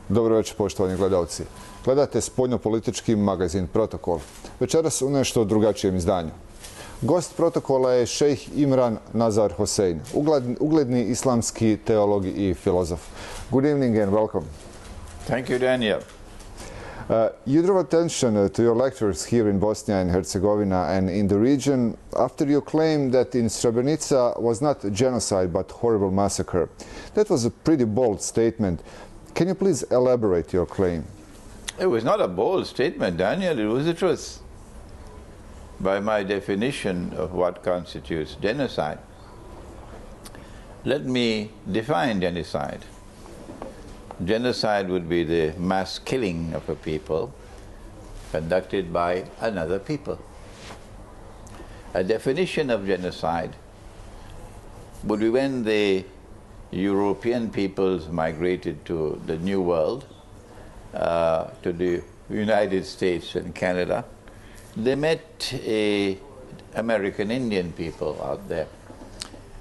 Dobro večer, poštovani gledalci. Gledate spoljnopolitički magazin Protokol. Večeras u nešto drugačijem izdanju. Gost Protokola je šejih Imran Nazar Hosein, ugledni islamski teolog i filozof. Good evening and welcome. Thank you, Daniel. You drew attention to your lectures here in Bosnia and Herzegovina and in the region after you claimed that in Srebrenica was not genocide but horrible massacre. That was a pretty bold statement. Can you please elaborate your claim? It was not a bold statement, Daniel. It was the truth. By my definition of what constitutes genocide, let me define genocide. Genocide would be the mass killing of a people conducted by another people. A definition of genocide would be when the European peoples migrated to the New World, to the United States and Canada. They met American Indian people out there.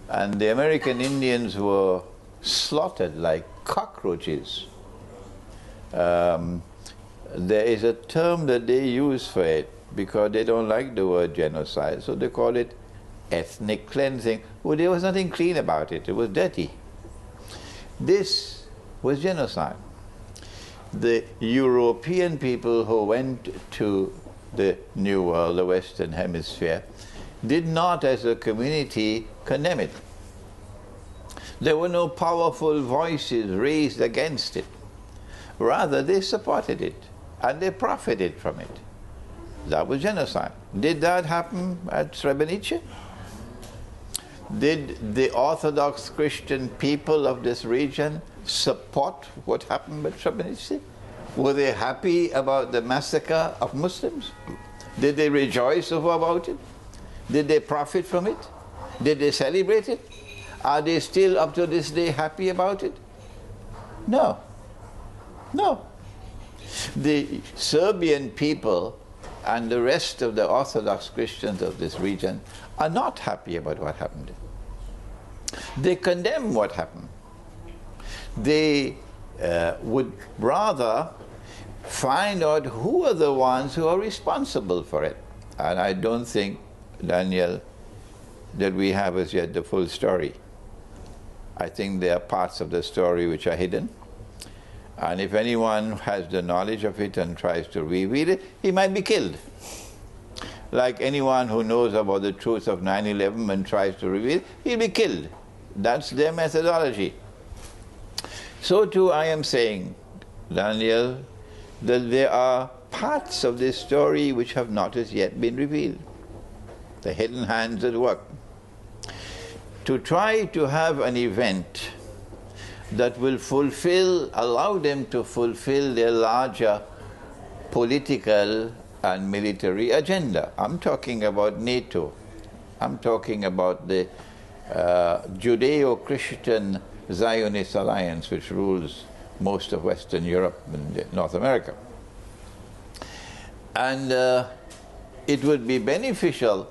And the American Indians were slaughtered like cockroaches. There is a term that they use for it because they don't like the word genocide, so they call it ethnic cleansing. Well, there was nothing clean about it. It was dirty. This was genocide. The European people who went to the New World, the Western Hemisphere, did not as a community condemn it. There were no powerful voices raised against it. Rather, they supported it and they profited from it. That was genocide. Did that happen at Srebrenica? Did the Orthodox Christian people of this region support what happened at Srebrenica? Were they happy about the massacre of Muslims? Did they rejoice about it? Did they profit from it? Did they celebrate it? Are they still up to this day happy about it? No. No. The Serbian people and the rest of the Orthodox Christians of this region are not happy about what happened. They condemn what happened. They would rather find out who are the ones who are responsible for it. And I don't think, Daniel, that we have as yet the full story. I think there are parts of the story which are hidden. And if anyone has the knowledge of it and tries to reveal it, he might be killed. Like anyone who knows about the truth of 9/11 and tries to reveal it, he'll be killed. That's their methodology. So too I am saying, Daniel, that there are parts of this story which have not as yet been revealed. The hidden hands at work. To try to have an event that will allow them to fulfill their larger political and military agenda. I'm talking about NATO. I'm talking about the Judeo-Christian Zionist alliance which rules most of Western Europe and North America. And it would be beneficial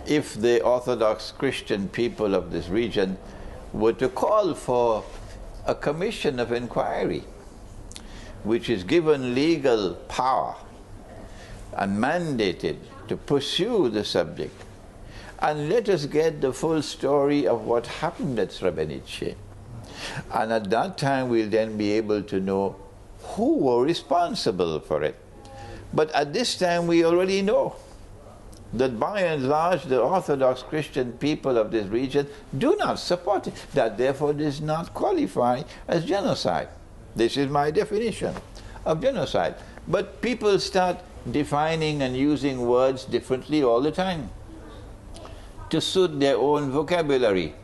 if the Orthodox Christian people of this region were to call for a commission of inquiry which is given legal power and mandated to pursue the subject, and let us get the full story of what happened at Srebrenica. And at that time we'll then be able to know who were responsible for it. But at this time we already know that by and large the Orthodox Christian people of this region do not support it. That therefore does not qualify as genocide. This is my definition of genocide. But people start defining and using words differently all the time to suit their own vocabulary.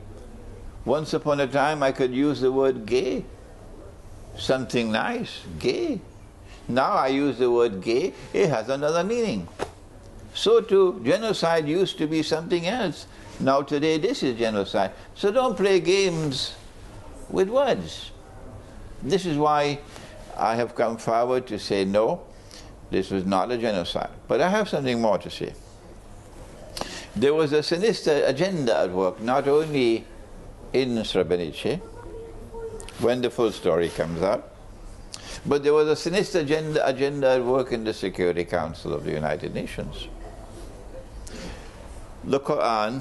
Once upon a time I could use the word gay, something nice, gay. Now I use the word gay, it has another meaning. So too, genocide used to be something else. Now today this is genocide. So don't play games with words. This is why I have come forward to say no, this was not a genocide. But I have something more to say. There was a sinister agenda at work, not only in Srebrenica, when the full story comes out, But there was a sinister agenda at work in the Security Council of the United Nations. The Quran,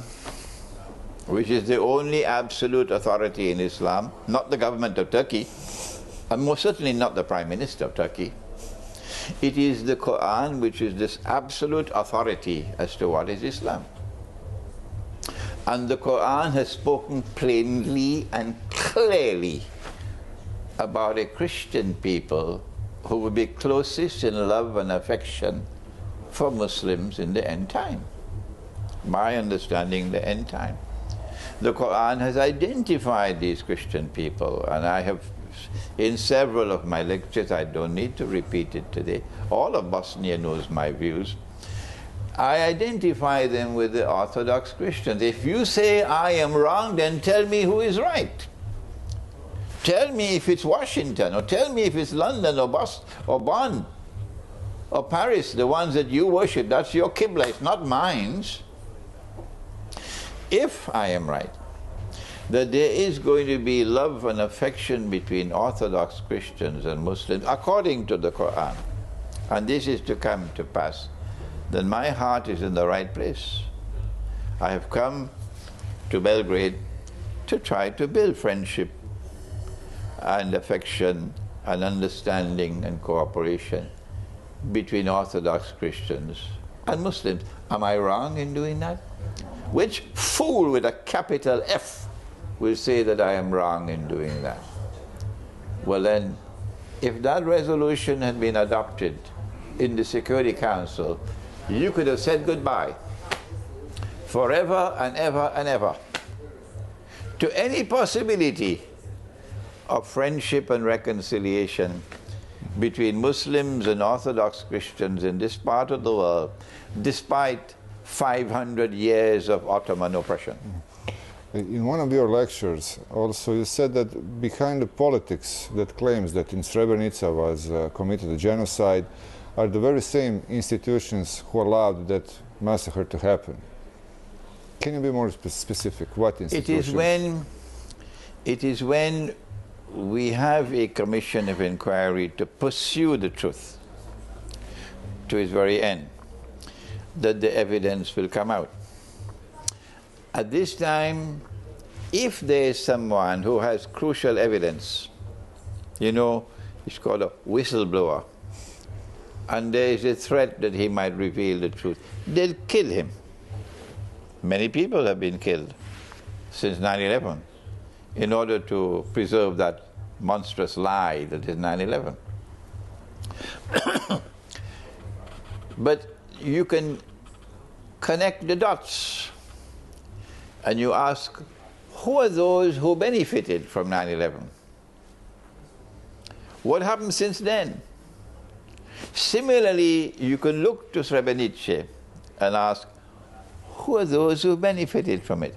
which is the only absolute authority in Islam, not the government of Turkey, and most certainly not the Prime Minister of Turkey. It is the Quran which is this absolute authority as to what is Islam. And the Quran has spoken plainly and clearly about a Christian people who will be closest in love and affection for Muslims in the end time. My understanding, the end time. The Quran has identified these Christian people, and I have, in several of my lectures, I don't need to repeat it today, all of Bosnia knows my views. I identify them with the Orthodox Christians. If you say I am wrong, then tell me who is right. Tell me if it's Washington, or tell me if it's London, or Boston, or Bonn, or Paris, the ones that you worship. That's your Qibla, it's not mine. If I am right, that there is going to be love and affection between Orthodox Christians and Muslims, according to the Quran, and this is to come to pass, then my heart is in the right place. I have come to Belgrade to try to build friendship and affection and understanding and cooperation between Orthodox Christians and Muslims. Am I wrong in doing that? Which fool with a capital F will say that I am wrong in doing that? Well then, if that resolution had been adopted in the Security Council, you could have said goodbye forever and ever and ever to any possibility of friendship and reconciliation between Muslims and Orthodox Christians in this part of the world, despite 500 years of Ottoman oppression. In one of your lectures, also, you said that behind the politics that claims that in Srebrenica was committed a genocide are the very same institutions who allowed that massacre to happen. Can you be more specific? What institutions? It is when we have a commission of inquiry to pursue the truth to its very end that the evidence will come out. At this time, if there is someone who has crucial evidence, you know, it's called a whistleblower, and there is a threat that he might reveal the truth, they'll kill him. Many people have been killed since 9/11 in order to preserve that monstrous lie that is 9/11. But you can connect the dots and you ask, who are those who benefited from 9/11? What happened since then? Similarly, you can look to Srebrenica and ask, who are those who benefited from it?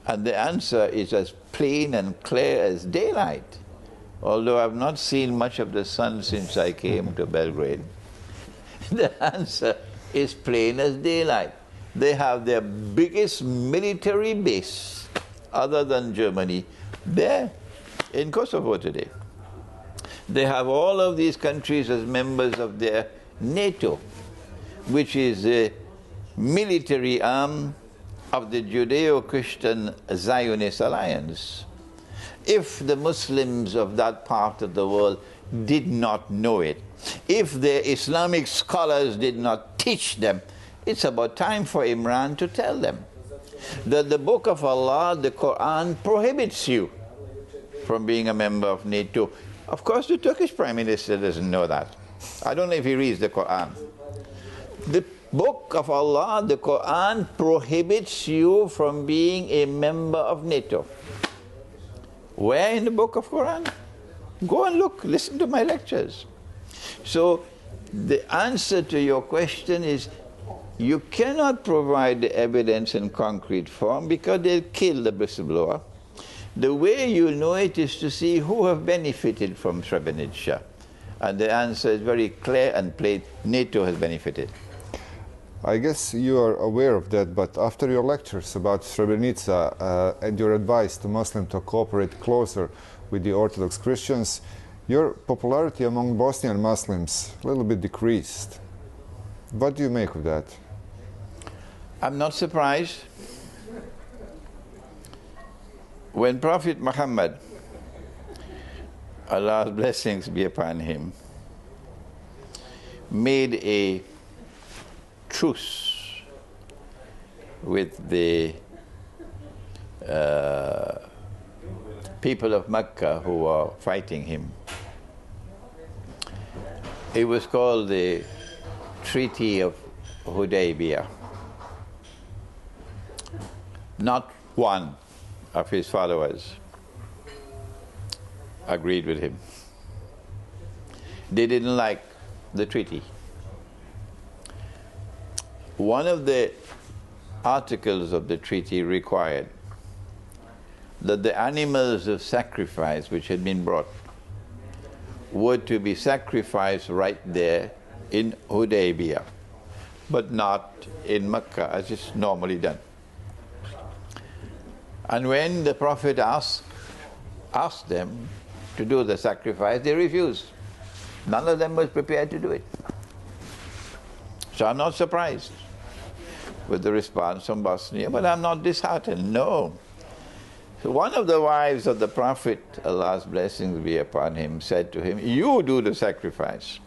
And the answer is as plain and clear as daylight, although I've not seen much of the sun since I came to Belgrade. The answer is plain as daylight. They have their biggest military base, other than Germany, there in Kosovo today. They have all of these countries as members of their NATO, which is the military arm of the Judeo-Christian Zionist alliance. If the Muslims of that part of the world did not know it, if their Islamic scholars did not teach them, it's about time for Imran to tell them that the Book of Allah, the Quran, prohibits you from being a member of NATO. Of course, the Turkish Prime Minister doesn't know that. I don't know if he reads the Quran. The Book of Allah, the Quran, prohibits you from being a member of NATO. Where in the Book of Quran? Go and look, listen to my lectures. So the answer to your question is, you cannot provide the evidence in concrete form because they'll kill the whistleblower. The way you know it is to see who have benefited from Srebrenica. And the answer is very clear and plain. NATO has benefited. I guess you are aware of that, but after your lectures about Srebrenica and your advice to Muslims to cooperate closer with the Orthodox Christians, Your popularity among Bosnian Muslims a little bit decreased. What do you make of that? I'm not surprised. When Prophet Muhammad, Allah's blessings be upon him, made a truce with the people of Mecca who were fighting him. It was called the Treaty of Hudaybiyah. Not one of his followers agreed with him. They didn't like the treaty. One of the articles of the treaty required that the animals of sacrifice which had been brought were to be sacrificed right there in Hudaybiyah, but not in Mecca as is normally done. And when the Prophet asked them to do the sacrifice, they refused. None of them was prepared to do it. So I'm not surprised with the response from Bosnia, but I'm not disheartened, no. So one of the wives of the Prophet, Allah's blessings be upon him, said to him, "You do the sacrifice."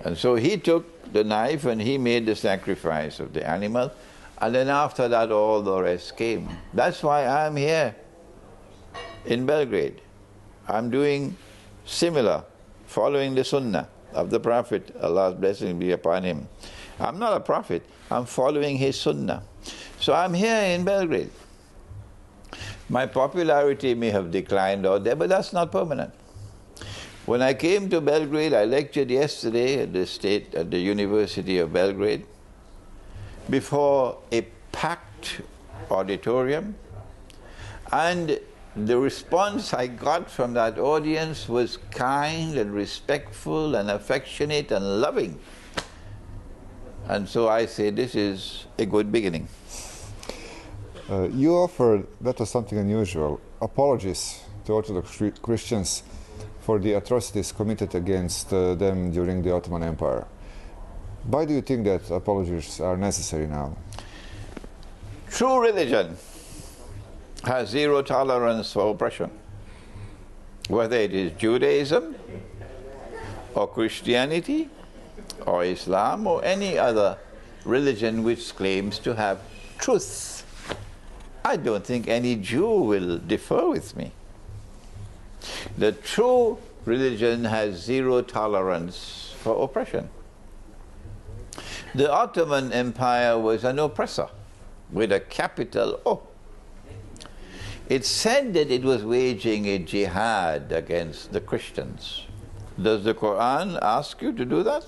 And so he took the knife and he made the sacrifice of the animal, and then after that all the rest came. That's why I'm here in Belgrade. I'm doing similar, following the sunnah of the Prophet, Allah's blessings be upon him. I'm not a prophet, I'm following his sunnah. So I'm here in Belgrade. My popularity may have declined out there, but that's not permanent. When I came to Belgrade, I lectured yesterday at the University of Belgrade before a packed auditorium, and the response I got from that audience was kind and respectful and affectionate and loving. And so I say this is a good beginning. You offered, that was something unusual, apologies to Orthodox Christians for the atrocities committed against them during the Ottoman Empire. Why do you think that apologies are necessary now? True religion has zero tolerance for oppression, whether it is Judaism or Christianity or Islam or any other religion which claims to have truth. I don't think any Jew will differ with me. The true religion has zero tolerance for oppression. The Ottoman Empire was an oppressor with a capital O. It's said that it was waging a jihad against the Christians. Does the Quran ask you to do that?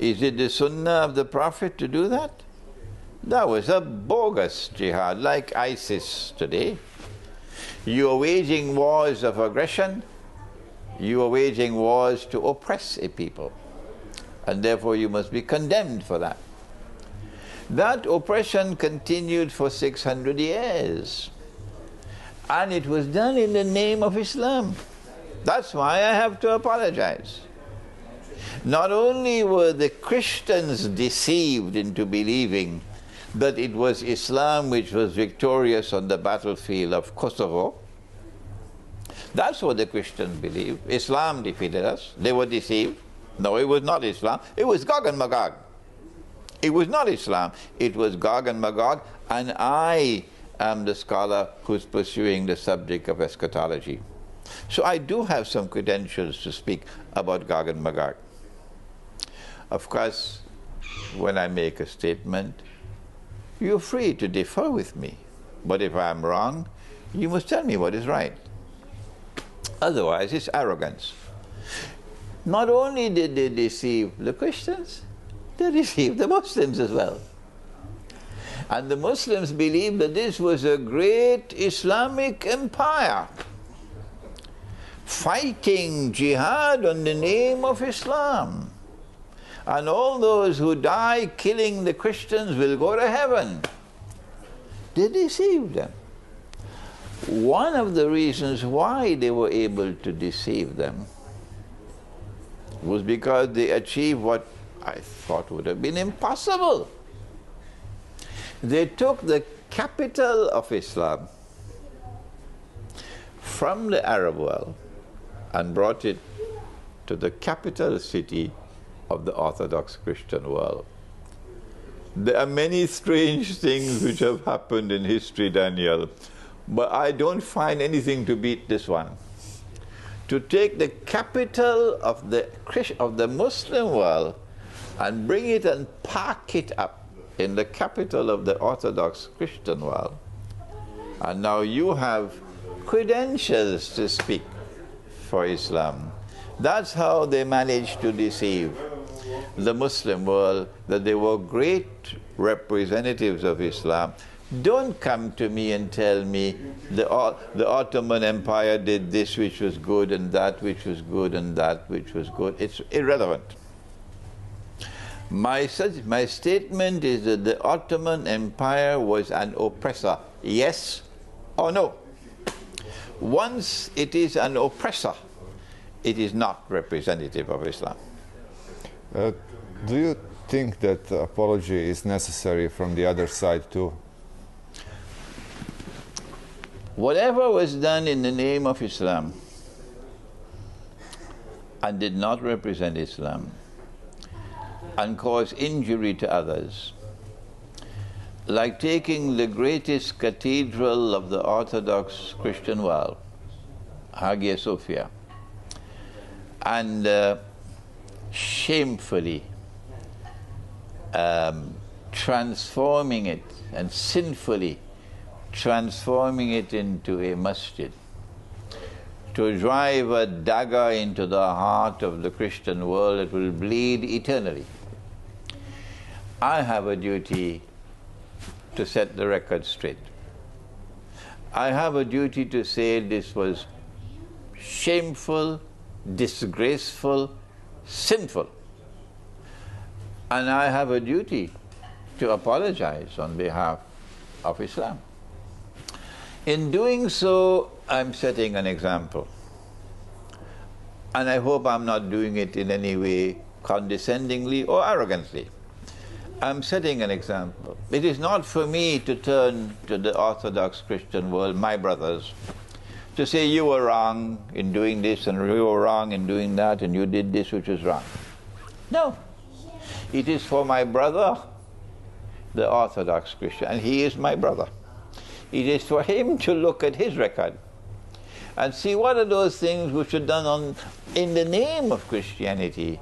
Is it the Sunnah of the Prophet to do that? That was a bogus jihad, like ISIS today. You are waging wars of aggression, you are waging wars to oppress a people, and therefore you must be condemned for that. That oppression continued for 600 years, and it was done in the name of Islam. That's why I have to apologize. Not only were the Christians deceived into believing that it was Islam which was victorious on the battlefield of Kosovo. That's what the Christians believed. Islam defeated us. They were deceived. No, it was not Islam. It was Gog and Magog. It was not Islam. It was Gog and Magog, and I am the scholar who's pursuing the subject of eschatology. So I do have some credentials to speak about Gog and Magog. Of course, when I make a statement, you're free to differ with me. But if I'm wrong, you must tell me what is right. Otherwise, it's arrogance. Not only did they deceive the Christians, they deceived the Muslims as well. And the Muslims believed that this was a great Islamic empire fighting jihad on the name of Islam. And all those who die killing the Christians will go to heaven. They deceived them. One of the reasons why they were able to deceive them was because they achieved what I thought would have been impossible. They took the capital of Islam from the Arab world and brought it to the capital city of the Orthodox Christian world. There are many strange things which have happened in history, Daniel, but I don't find anything to beat this one. To take the capital of the Muslim world and bring it and park it up in the capital of the Orthodox Christian world. And now you have credentials to speak for Islam. That's how they managed to deceive the Muslim world, that they were great representatives of Islam. Don't come to me and tell me the Ottoman Empire did this which was good and that which was good and that which was good. It's irrelevant. My statement is that the Ottoman Empire was an oppressor. Yes or no? Once it is an oppressor, it is not representative of Islam. Do you think that apology is necessary from the other side too? Whatever was done in the name of Islam and did not represent Islam and cause injury to others, like taking the greatest cathedral of the Orthodox Christian world, Hagia Sophia, and shamefully transforming it and sinfully transforming it into a masjid, to drive a dagger into the heart of the Christian world that will bleed eternally. I have a duty to set the record straight. I have a duty to say this was shameful, disgraceful, sinful. And I have a duty to apologize on behalf of Islam. In doing so, I'm setting an example. And I hope I'm not doing it in any way condescendingly or arrogantly. I'm setting an example. It is not for me to turn to the Orthodox Christian world, my brothers, to say you were wrong in doing this and you were wrong in doing that and you did this which was wrong. No. It is for my brother, the Orthodox Christian, and he is my brother. It is for him to look at his record and see what are those things which are done in the name of Christianity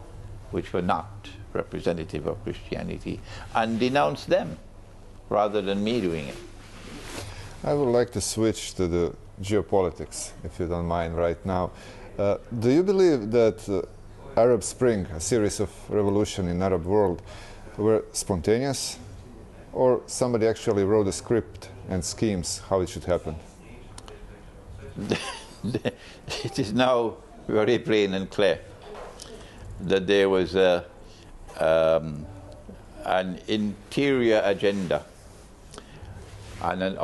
which were not representative of Christianity, and denounce them rather than me doing it. I would like to switch to the geopolitics, if you don't mind, right now. Do you believe that Arab Spring, a series of revolutions in Arab world, were spontaneous, or somebody actually wrote a script and schemes how it should happen? It is now very plain and clear that there was an interior agenda and an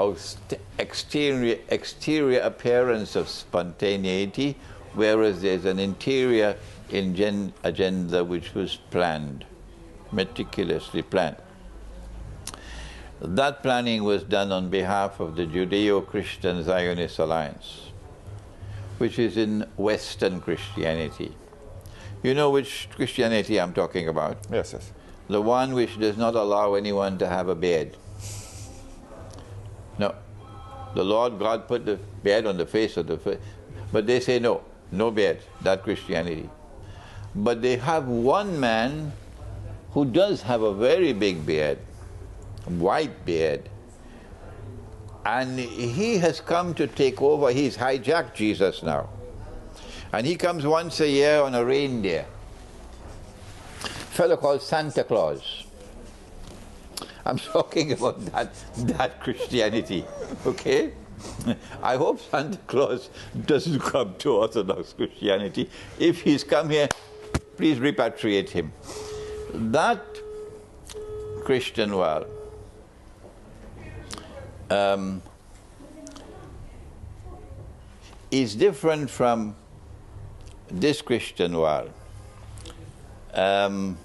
exterior appearance of spontaneity, whereas there's an interior agenda which was planned, meticulously planned. That planning was done on behalf of the Judeo-Christian Zionist Alliance, which is in Western Christianity. You know which Christianity I'm talking about? Yes, yes. The one which does not allow anyone to have a beard. No. The Lord God put the beard on the face of the face, but they say no, no beard, that Christianity. But they have one man who does have a very big beard, white beard, and he has come to take over. He's hijacked Jesus now. And he comes once a year on a reindeer. A fellow called Santa Claus. I'm talking about that Christianity, okay? I hope Santa Claus doesn't come to Orthodox Christianity. If he's come here, please repatriate him. That Christian world is different from this Christian world. That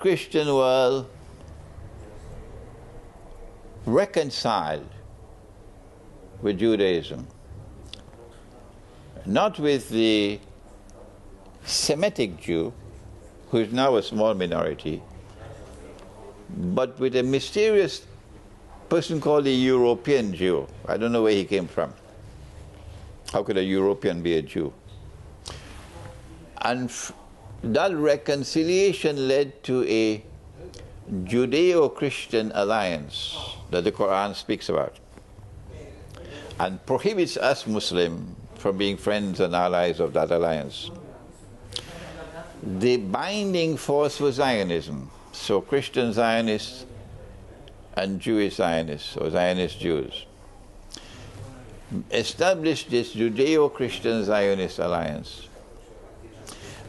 Christian world reconciled with Judaism, not with the Semitic Jew, who is now a small minority, but with a mysterious person called the European Jew. I don't know where he came from. How could a European be a Jew? And that reconciliation led to a Judeo-Christian alliance that the Quran speaks about, and prohibits us Muslims from being friends and allies of that alliance. The binding force was Zionism. So Christian Zionists and Jewish Zionists, or Zionist Jews, established this Judeo-Christian Zionist alliance.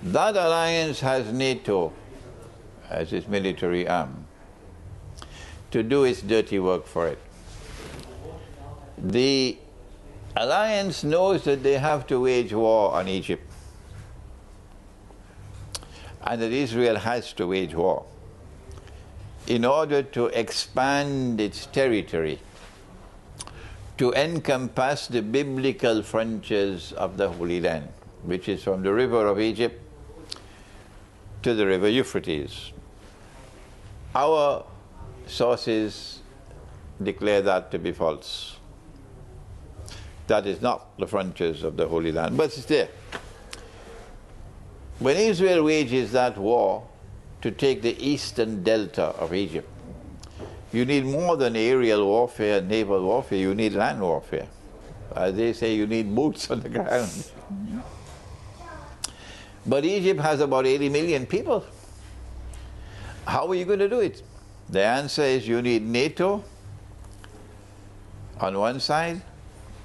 That alliance has NATO as its military arm to do its dirty work for it. The alliance knows that they have to wage war on Egypt, and that Israel has to wage war in order to expand its territory to encompass the biblical frontiers of the Holy Land, which is from the river of Egypt to the river Euphrates. Our sources declare that to be false. That is not the frontiers of the Holy Land, but it's there. When Israel wages that war to take the eastern delta of Egypt, you need more than aerial warfare, naval warfare, you need land warfare. As they say, you need boots on the ground. But Egypt has about 80 million people. How are you going to do it? The answer is you need NATO on one side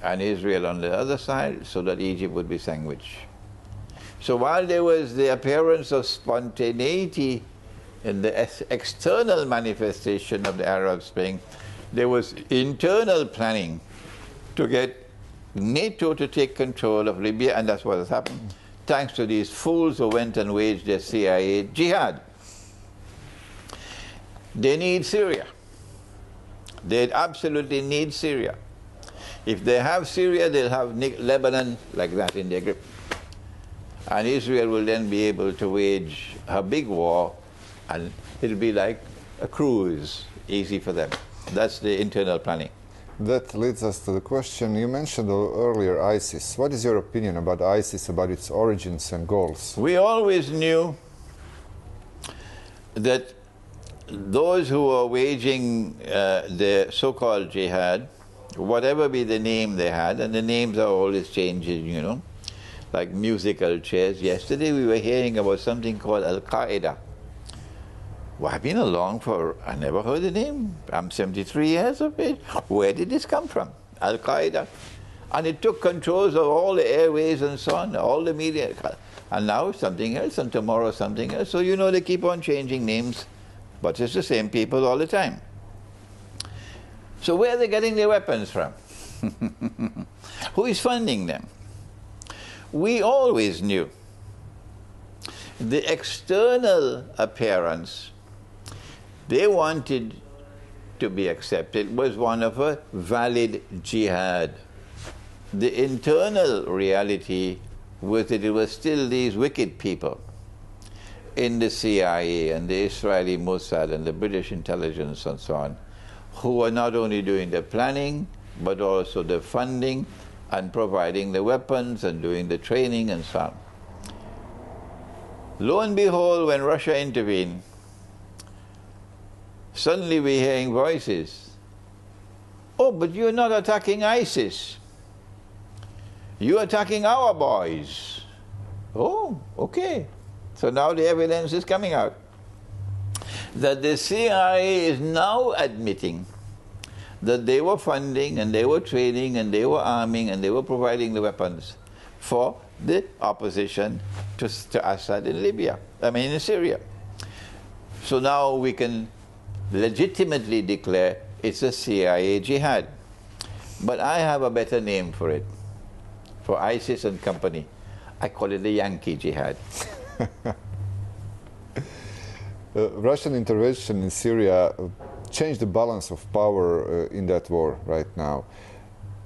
and Israel on the other side, so that Egypt would be sandwiched. So while there was the appearance of spontaneity in the external manifestation of the Arab Spring, there was internal planning to get NATO to take control of Libya, and that's what has happened, thanks to these fools who went and waged their CIA jihad. They need Syria. They absolutely need Syria. If they have Syria, they'll have Lebanon like that in their grip. And Israel will then be able to wage a big war, and it'll be like a cruise, easy for them. That's the internal planning. That leads us to the question, you mentioned earlier ISIS. What is your opinion about ISIS, about its origins and goals? We always knew that those who are waging the so-called jihad, whatever be the name they had, and the names are always changing, you know, like musical chairs. Yesterday we were hearing about something called Al-Qaeda. Well, I've been along for, I never heard the name. I'm 73 years of age. Where did this come from? Al-Qaeda. And it took controls of all the airways and so on, all the media. And now something else, and tomorrow something else. So you know they keep on changing names, but it's the same people all the time. So where are they getting their weapons from? Who is funding them? We always knew the external appearance they wanted to be accepted was one of a valid jihad. The internal reality was that it was still these wicked people in the CIA and the Israeli Mossad and the British intelligence and so on, who were not only doing the planning, but also the funding and providing the weapons and doing the training and so on. Lo and behold, when Russia intervened, suddenly we're hearing voices. Oh, but you're not attacking ISIS. You're attacking our boys. Oh, okay. So now the evidence is coming out that the CIA is now admitting that they were funding and they were training and they were arming and they were providing the weapons for the opposition to Assad in Libya, in Syria. So now we can legitimately declare it's a CIA jihad. But I have a better name for it. for ISIS and company. I call it the Yankee jihad. Russian intervention in Syria changed the balance of power in that war right now.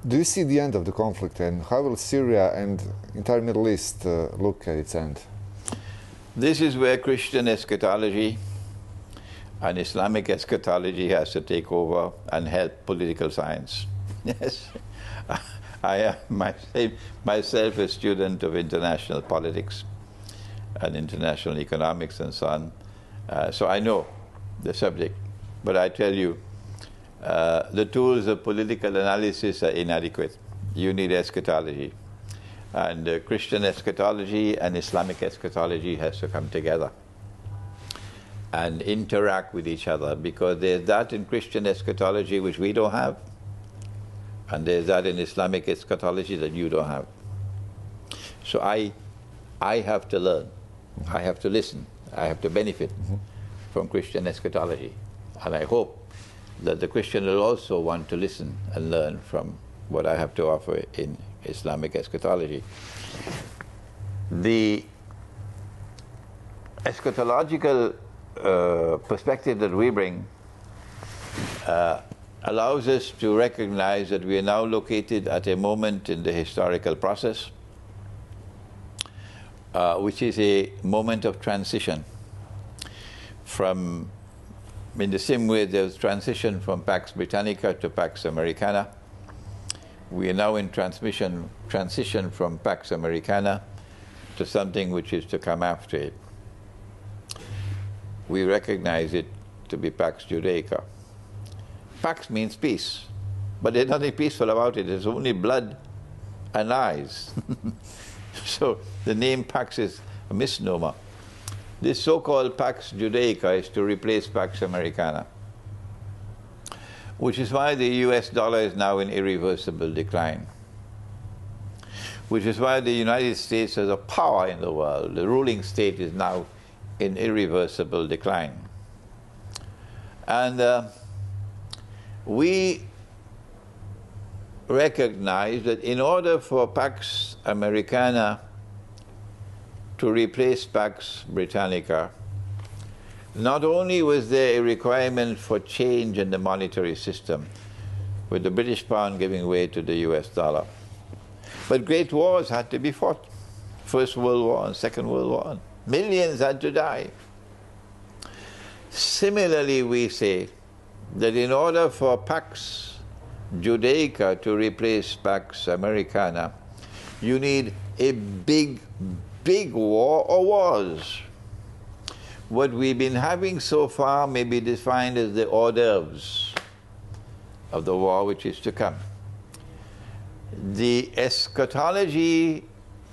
Do you see the end of the conflict, and how will Syria and entire Middle East look at its end? This is where Christian eschatology and Islamic eschatology has to take over and help political science. Yes, I am myself a student of international politics and international economics and so on, so I know the subject. But I tell you, the tools of political analysis are inadequate. You need eschatology. And Christian eschatology and Islamic eschatology has to come together and interact with each other, because there's that in Christian eschatology which we don't have, and there's that in Islamic eschatology that you don't have. So I have to learn, I have to listen, I have to benefit from Christian eschatology. And I hope that the Christian will also want to listen and learn from what I have to offer in Islamic eschatology. The eschatological perspective that we bring allows us to recognize that we are now located at a moment in the historical process which is a moment of transition from, in the same way there's transition from Pax Britannica to Pax Americana. We are now in transition from Pax Americana to something which is to come after it. We recognize it to be Pax Judaica. Pax means peace, but there's nothing peaceful about it. There's only blood and lies. So the name Pax is a misnomer. This so-called Pax Judaica is to replace Pax Americana, which is why the US dollar is now in irreversible decline, which is why the United States as a power in the world, the ruling state, is now in irreversible decline. And we recognize that in order for Pax Americana to replace Pax Britannica, not only was there a requirement for change in the monetary system, with the British pound giving way to the US dollar, but great wars had to be fought. First World War and Second World War. Millions had to die. Similarly, we say that in order for Pax Judaica to replace Pax Americana, you need a big war or wars. What we've been having so far may be defined as the hors d'oeuvres of the war which is to come. The eschatology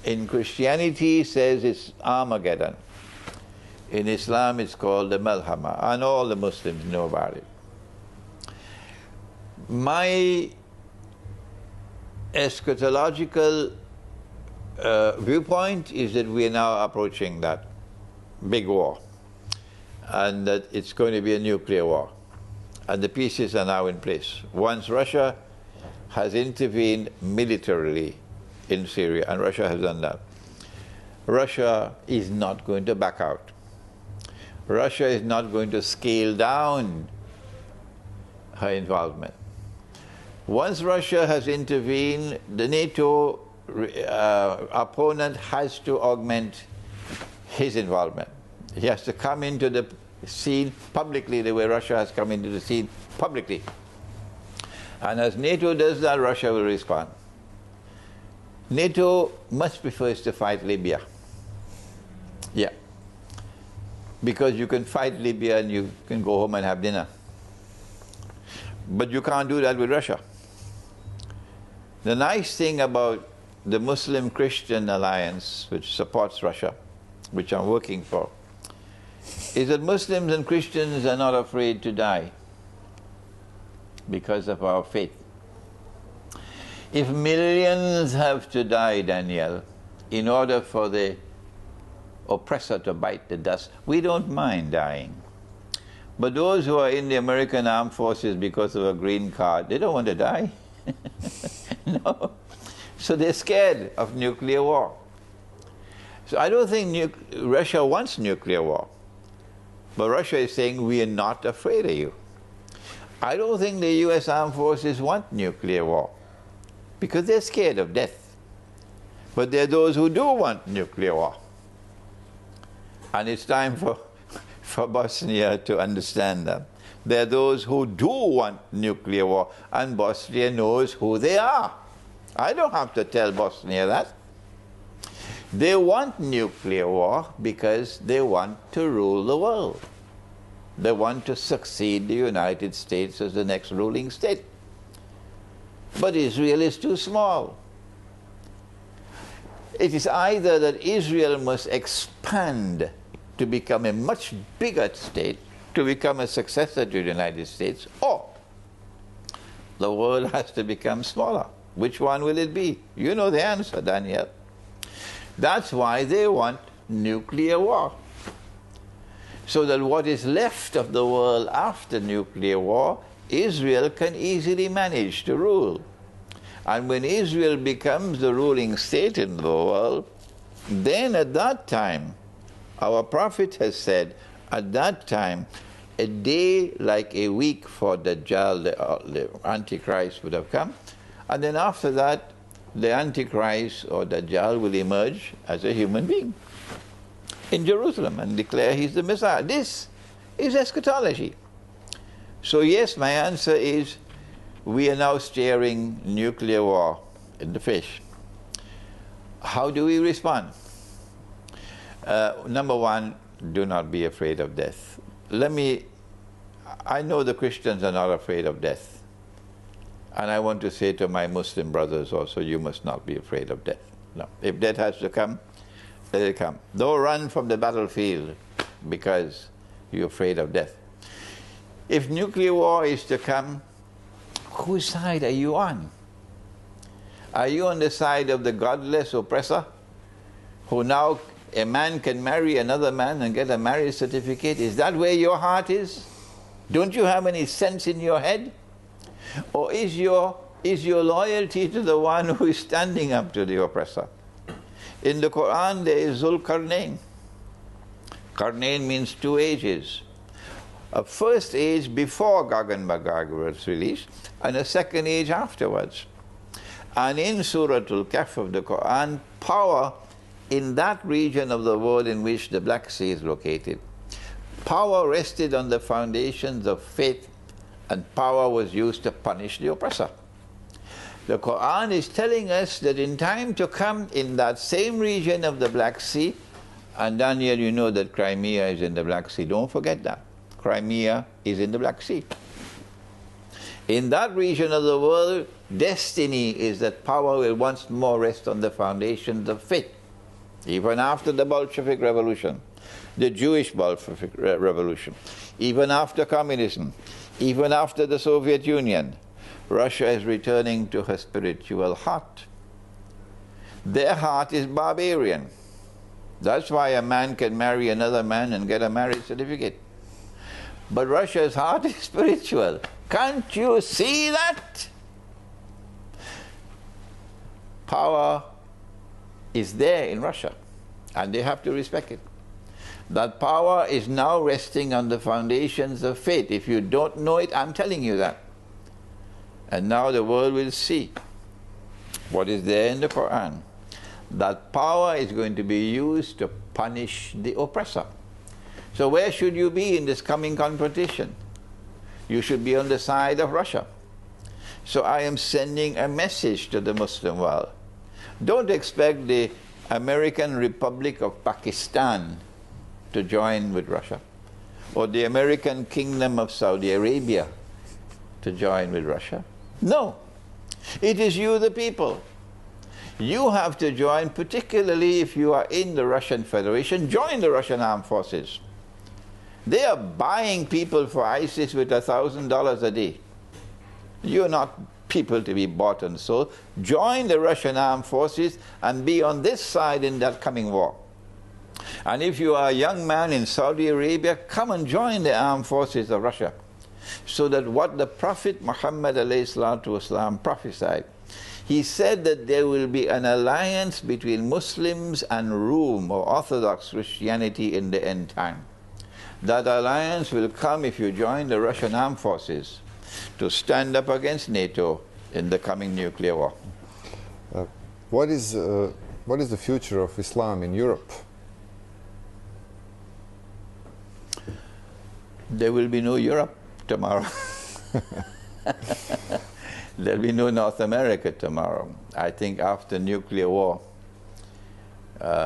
in Christianity says it's Armageddon. In Islam it's called the Malhama, and all the Muslims know about it. My eschatological viewpoint is that we are now approaching that big war, and that it's going to be a nuclear war, and the pieces are now in place. Once Russia has intervened militarily in Syria, and Russia has done that, Russia is not going to back out. Russia is not going to scale down her involvement. Once Russia has intervened, the NATO opponent has to augment his involvement. He has to come into the scene publicly the way Russia has come into the scene publicly. And as NATO does that, Russia will respond. NATO much prefers to fight Libya. Yeah. Because you can fight Libya and you can go home and have dinner. But you can't do that with Russia. The nice thing about the Muslim-Christian alliance, which supports Russia, which I'm working for, is that Muslims and Christians are not afraid to die because of our faith. If millions have to die, Daniel, in order for the oppressor to bite the dust, we don't mind dying. But those who are in the American Armed Forces because of a green card, they don't want to die. No. So they're scared of nuclear war. So I don't think Russia wants nuclear war. But Russia is saying, we are not afraid of you. I don't think the US armed forces want nuclear war because they're scared of death. But there are those who do want nuclear war. And it's time for Bosnia to understand that. There are those who do want nuclear war, and Bosnia knows who they are. I don't have to tell Bosnia that. They want nuclear war because they want to rule the world. They want to succeed the United States as the next ruling state. But Israel is too small. It is either that Israel must expand to become a much bigger state, to become a successor to the United States, or the world has to become smaller. Which one will it be? You know the answer, Daniel. That's why they want nuclear war. So that what is left of the world after nuclear war, Israel can easily manage to rule. And when Israel becomes the ruling state in the world, then at that time, our prophet has said, at that time, a day like a week for Dajjal, the Antichrist, would have come. And then after that, the Antichrist or Dajjal will emerge as a human being in Jerusalem and declare he's the Messiah. This is eschatology. So yes, my answer is we are now steering nuclear war in the fish. How do we respond? Number one, do not be afraid of death. I know the Christians are not afraid of death. And I want to say to my Muslim brothers also, you must not be afraid of death. No. If death has to come, let it come. Don't run from the battlefield because you're afraid of death. If nuclear war is to come, whose side are you on? Are you on the side of the godless oppressor, who now a man can marry another man and get a marriage certificate? Is that where your heart is? Don't you have any sense in your head? Or is your loyalty to the one who is standing up to the oppressor? In the Quran there is Zulqarnain. Qarnain means 2 ages. A first age before Gog and Magog was released, and a second age afterwards. And in Surah Al-Kahf of the Quran, power in that region of the world in which the Black Sea is located, power rested on the foundations of faith, and power was used to punish the oppressor. The Quran is telling us that in time to come, in that same region of the Black Sea, and Daniel, you know that Crimea is in the Black Sea. Don't forget that. Crimea is in the Black Sea. In that region of the world, destiny is that power will once more rest on the foundations of faith. Even after the Bolshevik Revolution, the Jewish Bolshevik Revolution, even after communism, even after the Soviet Union, Russia is returning to her spiritual heart. Their heart is barbarian. That's why a man can marry another man and get a marriage certificate. But Russia's heart is spiritual. Can't you see that? Power is there in Russia, and they have to respect it. That power is now resting on the foundations of faith. If you don't know it, I'm telling you that. And now the world will see what is there in the Quran. That power is going to be used to punish the oppressor. So where should you be in this coming confrontation? You should be on the side of Russia. So I am sending a message to the Muslim world. Don't expect the American Republic of Pakistan to join with Russia, or the American Kingdom of Saudi Arabia to join with Russia. No. It is you, the people. You have to join, particularly if you are in the Russian Federation. Join the Russian armed forces. They are buying people for ISIS with $1,000 a day. You're not people to be bought and sold. Join the Russian armed forces and be on this side in that coming war. And if you are a young man in Saudi Arabia, come and join the armed forces of Russia. So that what the Prophet Muhammad ﷺ prophesied, He said that there will be an alliance between Muslims and Rome, or Orthodox Christianity, in the end time. That alliance will come if you join the Russian armed forces to stand up against NATO in the coming nuclear war. What is the future of Islam in Europe? There will be no Europe tomorrow. There will be no North America tomorrow. I think after nuclear war,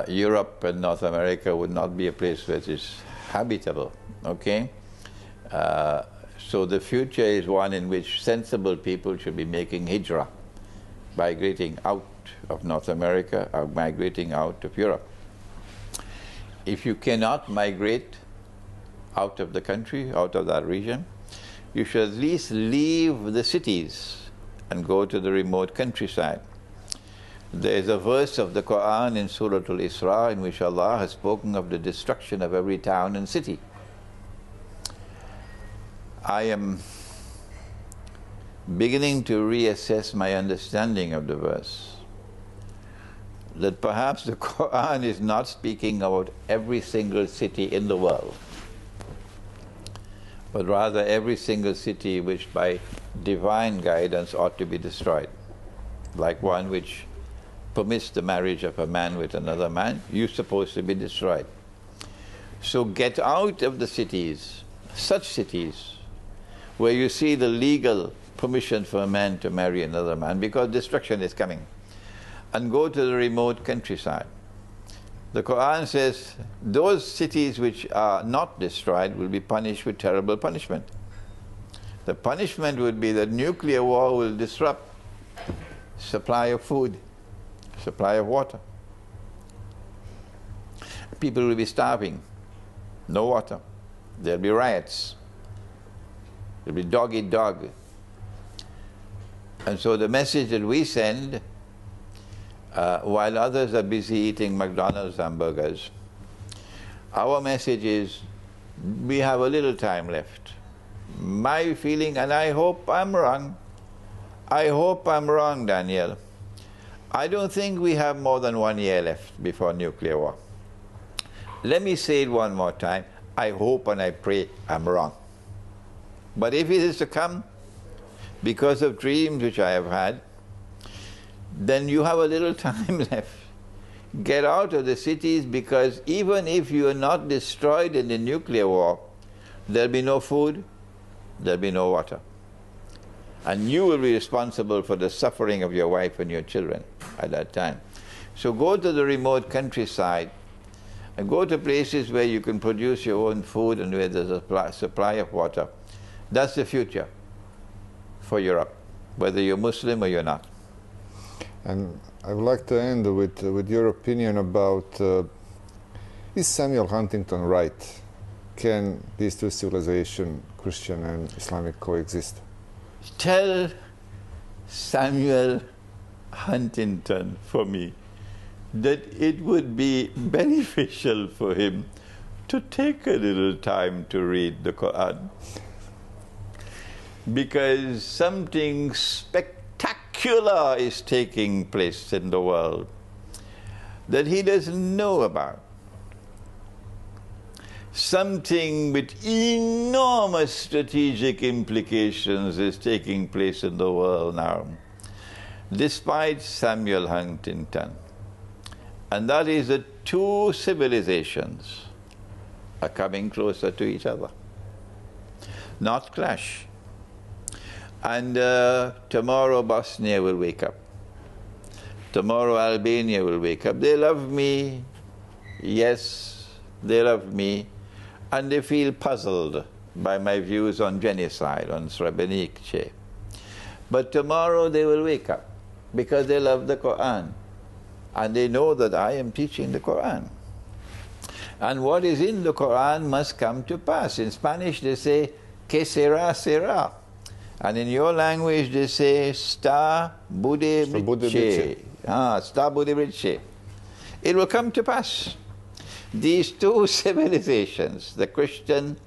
Europe and North America would not be a place where it is habitable, okay? So the future is one in which sensible people should be making hijrah, migrating out of North America or migrating out of Europe. If you cannot migrate out of the country, out of that region, you should at least leave the cities and go to the remote countryside. There is a verse of the Quran in Surah Al-Isra in which Allah has spoken of the destruction of every town and city. I am beginning to reassess my understanding of the verse, that perhaps the Quran is not speaking about every single city in the world, but rather every single city which by divine guidance ought to be destroyed, like one which permits the marriage of a man with another man, you're supposed to be destroyed. So get out of the cities, such cities, where you see the legal permission for a man to marry another man, because destruction is coming, and go to the remote countryside. The Quran says those cities which are not destroyed will be punished with terrible punishment. The punishment would be that nuclear war will disrupt supply of food, supply of water. People will be starving, no water. There'll be riots. There'll be dog eat dog. And so the message that we send, while others are busy eating McDonald's hamburgers, our message is we have a little time left. My feeling, and I hope I'm wrong, I hope I'm wrong, Daniel, I don't think we have more than 1 year left before nuclear war. Let me say it one more time. I hope and I pray I'm wrong. But if it is to come because of dreams which I have had, then you have a little time left. Get out of the cities, because even if you are not destroyed in the nuclear war, there'll be no food, there'll be no water. And you will be responsible for the suffering of your wife and your children at that time. So go to the remote countryside and go to places where you can produce your own food and where there's a supply of water. That's the future for Europe, whether you're Muslim or you're not. And I would like to end with your opinion about, is Samuel Huntington right? Can these two civilizations, Christian and Islamic, coexist? Tell Samuel Huntington for me that it would be beneficial for him to take a little time to read the Quran, because something spectacular is taking place in the world that he doesn't know about. Something with enormous strategic implications is taking place in the world now, despite Samuel Huntington. And that is that two civilizations are coming closer to each other, not clash. And tomorrow Bosnia will wake up. Tomorrow Albania will wake up. They love me, yes, they love me, and they feel puzzled by my views on genocide, on Srebrenica. But tomorrow they will wake up because they love the Quran, and they know that I am teaching the Quran. And what is in the Quran must come to pass. In Spanish they say, que será, será. And in your language they say, sta bude brice. Sta bude brice. It will come to pass. These two civilizations, the Christian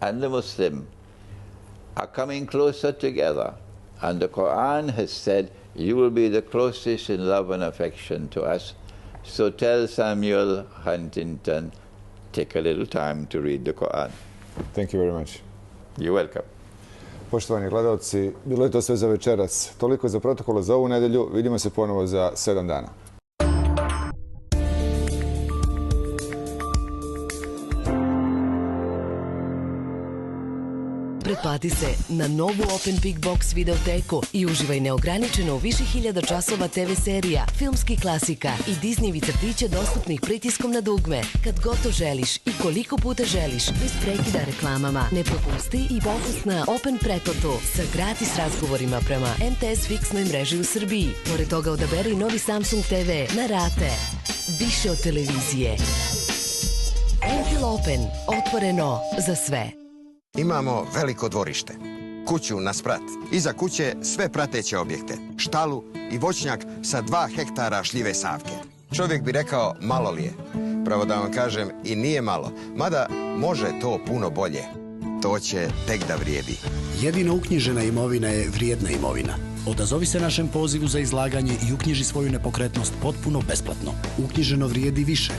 and the Muslim, are coming closer together. And the Quran has said, You will be the closest in love and affection to us. So tell Samuel Huntington, take a little time to read the Quran. Thank you very much. You're welcome. Poštovani gledalci, bilo je to sve za večeras. Toliko za protokola za ovu nedelju. Vidimo se ponovo za 7 dana. Pretplati se na novu Open Big Box videoteku i uživaj neograničeno u više hiljada časova TV serija, filmskih klasika i Disneyjevi crtića dostupnih pritiskom na dugme. Kad god to želiš i koliko puta želiš, bez prekida reklamama. Ne propusti i popust na Open pretplatu sa gratis razgovorima prema MTS fiksnoj mreži u Srbiji. Pored toga odaberi novi Samsung TV na rate. Više od televizije. MTL Open. Otvoreno za sve. Imamo veliko dvorište, kuću na sprat, iza kuće sve prateće objekte, štalu i voćnjak sa 2 hektara šljive savke. Čovjek bi rekao malo li je. Pravo da vam kažem, i nije malo, mada može to puno bolje. To će tek da vrijedi. Jedina uknjižena imovina je vrijedna imovina. Odazovi se našem pozivu za izlaganje i uknjiži svoju nepokretnost potpuno besplatno. Uknjiženo vrijedi više.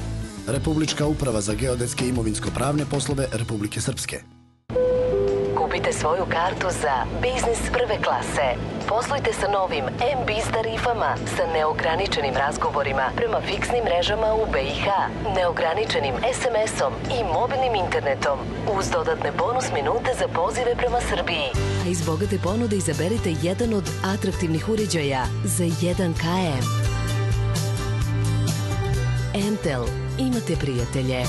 Republička uprava za geodetske i imovinsko-pravne poslove Republike Srpske. Kupite svoju kartu za biznis prve klase. Poslujte sa novim M-Biz tarifama sa neograničenim razgovorima prema fiksnim mrežama u BiH, neograničenim SMS-om i mobilnim internetom, uz dodatne bonus minute za pozive prema Srbiji. A iz bogate ponude izaberite jedan od atraktivnih uređaja za 1 km. MTL. Imate prijatelje.